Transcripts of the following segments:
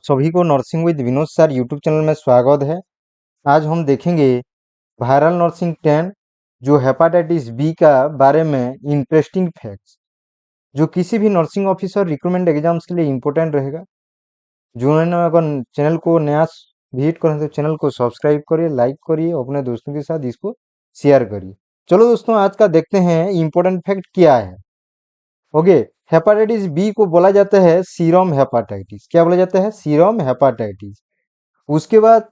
सभी को nursing with Vinod sir YouTube channel में स्वागत है। आज हम देखेंगे वायरल नर्सिंग 10 जो हेपाटाइटिस बी का बारे में इंटरेस्टिंग फैक्ट्स जो किसी भी नर्सिंग ऑफिसर रिक्रूटमेंट एग्जाम्स के लिए इम्पोर्टेंट रहेगा। जिन्होंने अगर चैनल को नया विजिट करें तो चैनल को सब्सक्राइब करिए, लाइक करिए, अपने दोस्तों के साथ इसको शेयर करिए। चलो दोस्तों, आज का देखते हैं इम्पोर्टेंट फैक्ट क्या है। ओके, हेपाटाइटिस बी को बोला जाता है सीरम हेपाटाइटिस। क्या बोला जाता है? Serum hepatitis. उसके बाद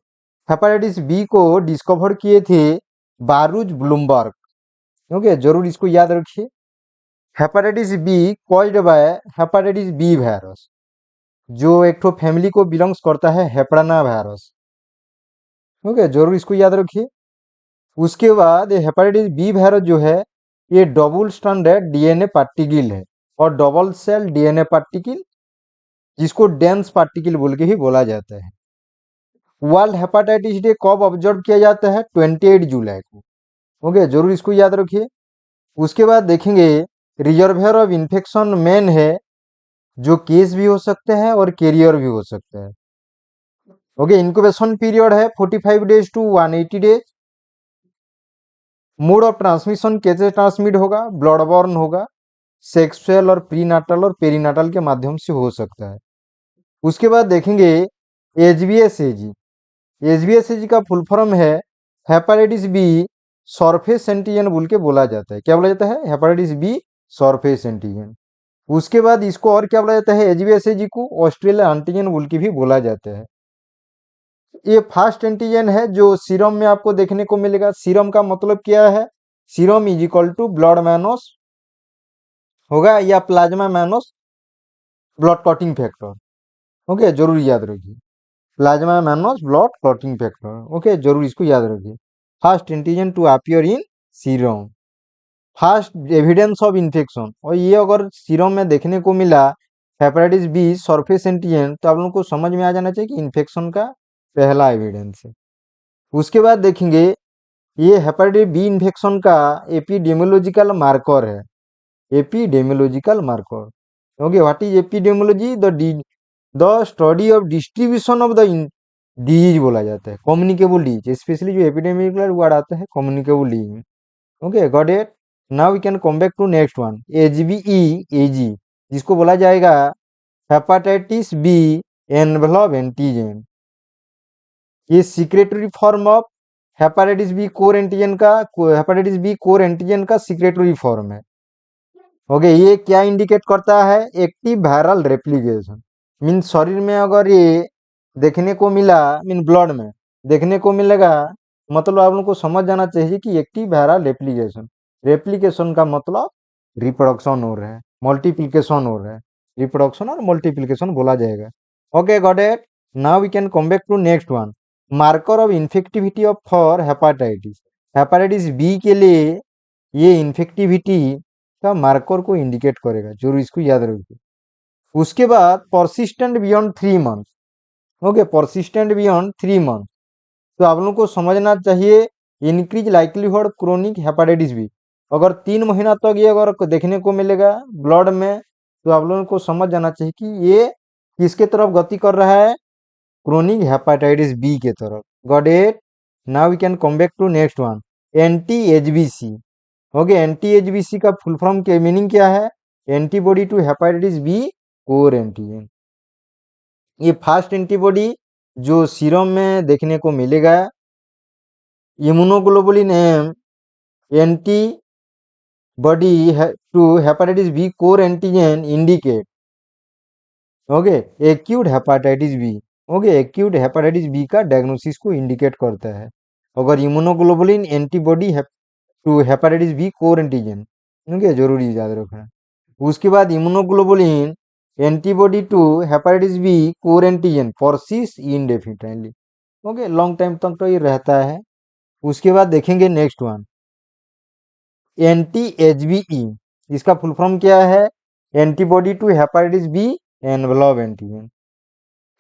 हेपाटाइटिस बी को डिस्कवर किए थे बारूच ब्लूमबर्ग। ओके, जरूर इसको याद रखिए। Hepatitis B caused by hepatitis B virus, जो एक तो फैमिली को बिलोंग्स करता है हेपराना वायरस। ओके, जरूर इसको याद रखिए। उसके बाद हेपाटाइटिस बी वायरस जो है ये डबल स्ट्रैंडेड डीएनए पार्टिकल है और डबल सेल डीएनए पार्टिकल, जिसको डेंस पार्टिकल बोल के ही बोला जाता है। वर्ल्ड हेपाटाइटिस डे कब ऑब्जर्व किया जाता है? 28 जुलाई को। ओके, जरूर इसको याद रखिए। उसके बाद देखेंगे रिजर्वेयर ऑफ इन्फेक्शन मेन है, जो केस भी हो सकते हैं और कैरियर भी हो सकता है। ओके, इंक्यूबेशन पीरियड है 45 days to 180 days. Mode of transmission कैसे ट्रांसमिट होगा? ब्लड बॉर्न होगा, सेक्सुअल और प्रीनाटल और पेरीनाटल के माध्यम से हो सकता है। उसके बाद देखेंगे एचबीएसएजी। एचबीएसएजी का फुल फॉर्म है हेपाटाइटिस बी सरफेस एंटीजन बोल के बोला जाता है। क्या बोला जाता है? Hepatitis B surface antigen. उसके बाद इसको और क्या बोला जाता है? एचबीएसएजी को ऑस्ट्रेलिया एंटीजन बोल के भी बोला जाता है। ये फास्ट एंटीजन है जो सीरम में आपको देखने को मिलेगा। सीरम का मतलब क्या है? Serum is equal to blood minus होगा या plasma minus blood clotting factor. Okay, जरूर याद रखिए। Plasma minus blood clotting factor. Okay, जरूर इसको याद रखिए। Fast antigen to appear in serum, fast evidence of infection. और ये अगर सीरम में देखने को मिला हेपेटाइटिस बी सरफेस एंटीजन, तो आप लोगों को समझ में आ जाना चाहिए कि इन्फेक्शन का पहला एविडेंस है। उसके बाद देखेंगे ये हेपेटाइटिस बी इन्फेक्शन का एपिडेमियोलॉजिकल मार्कर है। Epidemiological marker. Okay, what is epidemiology? The study of distribution of the disease बोला जाता है। कम्युनिकेबल डिजीज, स्पेशली जो एपिडेमिक वर्ड आता है communicable disease. Okay, got it. Now we can come back to next one, HBE जिसको बोला जाएगा hepatitis B envelope antigen. ये secretory form of hepatitis B core antigen का, हेपाटाइटिस बी कोर एंटीजन का secretary form है। Okay, ये क्या indicate करता है? Active viral replication. मीन शरीर में अगर ये देखने को मिला, मीन ब्लड में देखने को मिलेगा, मतलब आप लोगों को समझ जाना चाहिए कि एक्टिव वायरल रेप्लिकेशन। रेप्लिकेशन का मतलब रिप्रोडक्शन हो रहा है, मल्टीप्लिकेशन हो रहा है। रिप्रोडक्शन और मल्टीप्लिकेशन बोला जाएगा। Okay, got it. Now we can come back to next one, marker of infectivity of for hepatitis. Hepatitis B के लिए ये इन्फेक्टिविटी का मार्कर को इंडिकेट करेगा, जरूर इसको याद रखिए। उसके बाद persistent beyond 3 month. Okay, persistent beyond 3 month, तो आप लोगों को समझना चाहिए increase likelihood chronic hepatitis B. अगर 3 महीना तक ये अगर देखने को मिलेगा ब्लड में, तो आप लोगों को समझ जाना चाहिए कि ये किसके तरफ गति कर रहा है? क्रोनिक हेपाटाइटिस बी के तरफ। Got it. Now we can come back to next one, anti एचबीसी। ओके, एंटी एचबीसी का फुल फॉर्म के मीनिंग क्या है? Antibody to hepatitis B core antigen. ये फास्ट एंटीबॉडी जो सीरम में देखने को मिलेगा। Immunoglobulin M antibody to hepatitis B core antigen indicate okay acute hepatitis B. Okay, acute hepatitis B का डायग्नोसिस को इंडिकेट करता है अगर immunoglobulin antibody to hepatitis B core antigen. Okay, जरूरी याद रखना। उसके बाद immunoglobulin antibody to hepatitis B core antigen persist indefinitely. Okay, long time तक तो ये रहता है। उसके बाद देखेंगे नेक्स्ट वन, एंटी एचबीई। इसका फुल फॉर्म क्या है? Antibody to hepatitis B envelope antigen.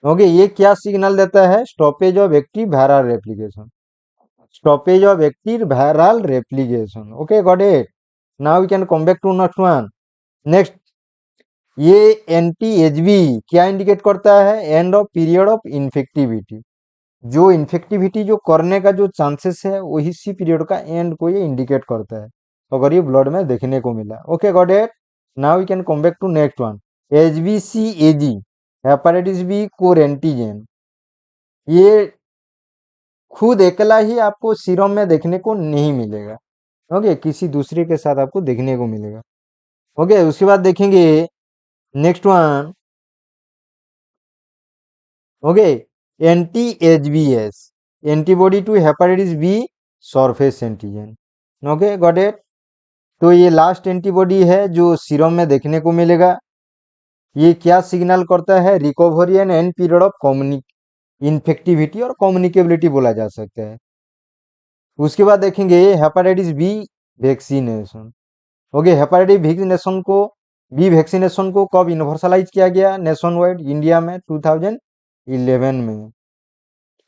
Okay, ये क्या सिग्नल देता है? Stoppage of active viral replication. Stoppage of active viral replication. Okay, got it. Now we can come back to next one. Next ये anti HB क्या indicate करता है? End of period of infectivity. जो infectivity जो करने का जो chances है वही सी पीरियड का एंड को ये इंडिकेट करता है, अगर ये ब्लड में देखने को मिला। Okay got it. Now we can come back to next one, H B C A G, hepatitis B core antigen. ये खुद अकेला ही आपको सीरम में देखने को नहीं मिलेगा, ओके, किसी दूसरे के साथ आपको देखने को मिलेगा। ओके, उसके बाद देखेंगे next one, okay, anti H B S, antibody to hepatitis B surface antigen. Okay got it. तो ये लास्ट एंटीबॉडी है जो सीरम में देखने को मिलेगा। ये क्या सिग्नल करता है? Recovery and and period of communic infectivity और कम्युनिकेबिलिटी बोला जा सकता है। उसके बाद देखेंगे hepatitis B vaccination. Okay, hepatitis vaccination को बी वैक्सीनेशन को कब यूनिवर्सलाइज किया गया नेशन वाइड? इंडिया में 2011 में।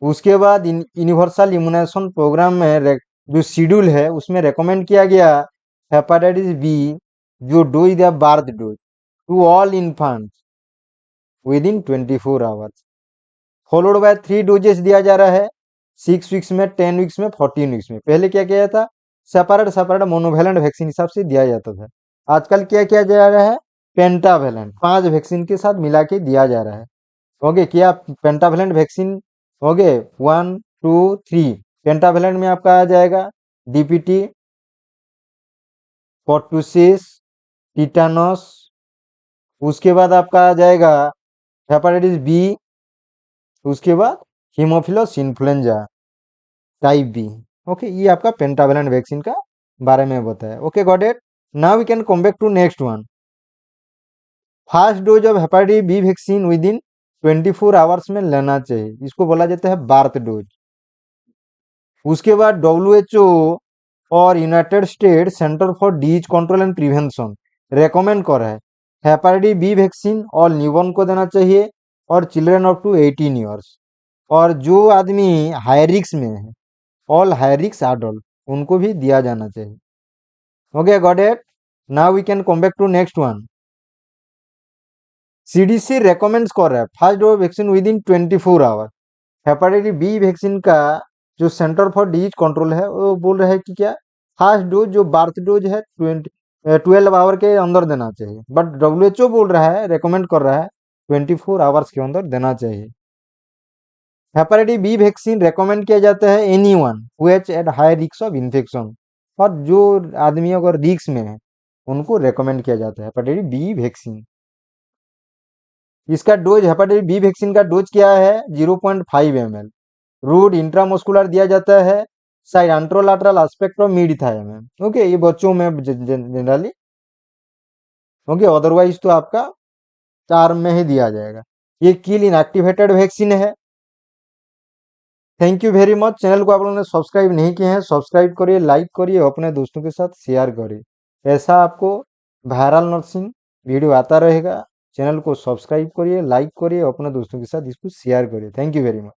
उसके बाद यूनिवर्सल इम्यूनाइजेशन प्रोग्राम में जो शेड्यूल है उसमें रेकमेंड किया गया हेपेटाइटिस बी जो डोज दिया birth dose to all infants within 24 hours, followed by 3 doses दिया जा रहा है, 6 वीक्स में, 10 वीक्स में, 14 वीक्स में। पहले क्या किया था? सेपरेट सेपरेट मोनोवेलेंट वैक्सीन हिसाब से दिया जाता था। आजकल क्या किया जा रहा है? पेंटावेलेंट 5 वैक्सीन के साथ मिला के दिया जा रहा है। ओके, क्या पेंटावेलेंट वैक्सीन? ओके, 1 2 3 पेंटावेलेंट में आपका आ जाएगा डीपीटी, पोर्टुसिस, टिटानस। उसके बाद आपका आ जाएगा हेपेटाइटिस बी। उसके बाद haemophilus influenza type B. Okay, ये आपका पेंटावेलेंट वैक्सीन का बारे में बताया। Okay got it. Now we can come back to next one, first dose of hepatitis B vaccine within 24 hours में लेना चाहिए, इसको बोला जाता है बार्थ डोज। उसके बाद डब्ल्यूएचओ और United state centre for disease control and prevention recommend कर रहा है हेपेटाइटिस बी वैक्सीन और न्यूबॉर्न को देना चाहिए और चिल्ड्रन अप टू 18 ईयर्स, और जो आदमी हाई रिस्क में है, ऑल हाई रिस्क एडल्ट, उनको भी दिया जाना चाहिए। Okay got it. Now we can come back to next one, CDC recommends कर रहा है first dose vaccine within 24 hour. Hepatitis B vaccine का जो सेंटर फॉर डिजीज कंट्रोल है वो बोल रहा है कि क्या फर्स्ट डोज जो बार्थ डोज है 12 आवर के अंदर देना चाहिए, बट डब्ल्यूएचओ बोल रहा है, रेकमेंड कर रहा है 24 आवर्स के अंदर देना चाहिए। हेपेटाइटिस बी वैक्सीन रेकमेंड किया जाता है any one who has at high risk of infection, और जो आदमी अगर रिस्क में है उनको रेकमेंड किया जाता है हेपेटाइटिस बी वैक्सीन। इसका डोज हेपेटाइटिस बी वैक्सीन का डोज क्या है? 0.5 ml रूट इंट्रामस्कुलर दिया जाता है, side anterolateral aspect of mid thigh में। ओके, ये बच्चों में जनरली, ओके, अदरवाइज तो आपका चार में ही दिया जाएगा। ये किल इनएक्टिवेटेड वैक्सीन है। Thank you very much. Channel को आप लोगों ने सब्सक्राइब नहीं किए हैं, सब्सक्राइब करिए, लाइक करिए, अपने दोस्तों के साथ शेयर करिए। ऐसा आपको वायरल नर्सिंग वीडियो आता रहेगा। चैनल को सब्सक्राइब करिए, लाइक करिए, अपने दोस्तों के साथ इसको शेयर करिए। Thank you very much.